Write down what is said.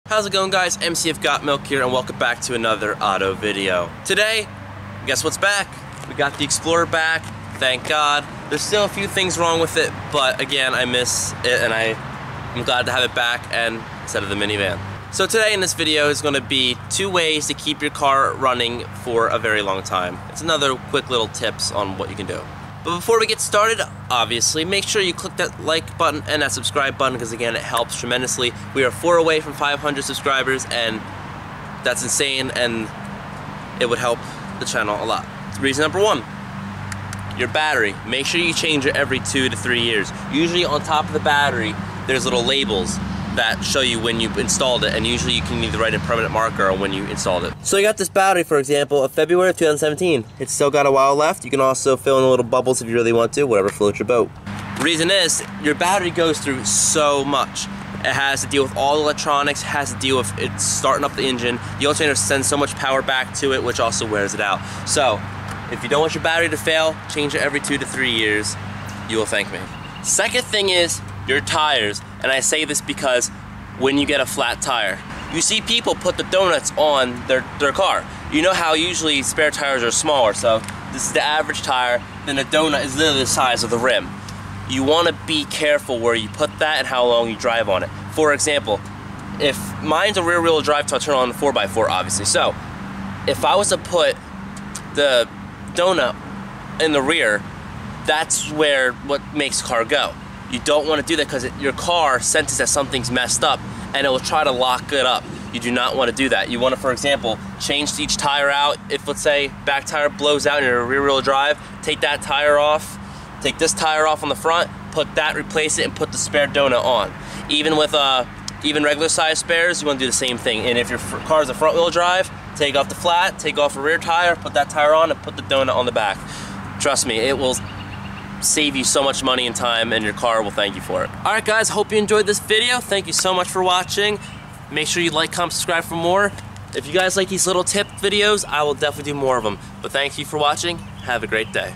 How's it going, guys? Mcfgotmillk here, and welcome back to another auto video. Today, guess what's back? We got the Explorer back, thank God. There's still a few things wrong with it, but again, I miss it, and I'm glad to have it back and instead of the minivan. So today in this video is going to be 2 ways to keep your car running for a very long time. It's another quick little tips on what you can do. But before we get started, obviously, make sure you click that like button and that subscribe button because, again, it helps tremendously. We are 4 away from 500 subscribers, and that's insane, and it would help the channel a lot. Reason number 1, your battery. Make sure you change it every 2 to 3 years. Usually on top of the battery, there's little labels that show you when you installed it, and usually you can either write a permanent marker on when you installed it. So you got this battery, for example, of February of 2017. It's still got a while left. You can also fill in the little bubbles if you really want to, whatever floats your boat. Reason is, your battery goes through so much. It has to deal with all the electronics, has to deal with it starting up the engine. The alternator sends so much power back to it, which also wears it out. So, if you don't want your battery to fail, change it every 2 to 3 years. You will thank me. Second thing is your tires. And I say this because when you get a flat tire, you see people put the donuts on their car. You know how usually spare tires are smaller, so this is the average tire, then the donut is literally the size of the rim. You want to be careful where you put that and how long you drive on it. For example, if mine's a rear-wheel drive, so I turn on the 4x4, obviously. So if I was to put the donut in the rear, that's where what makes the car go. You don't want to do that because your car senses that something's messed up and it will try to lock it up. You do not want to do that. You want to, for example, change each tire out. If, let's say, back tire blows out in your rear-wheel drive, take that tire off, take this tire off on the front, put that, replace it, and put the spare donut on. Even with even regular size spares, you want to do the same thing. And if your car is a front-wheel drive, take off the flat, take off a rear tire, put that tire on, and put the donut on the back. Trust me, it will save you so much money and time, and your car will thank you for it. Alright guys, hope you enjoyed this video. Thank you so much for watching. Make sure you like, comment, subscribe for more. If you guys like these little tip videos, I will definitely do more of them. But thank you for watching. Have a great day.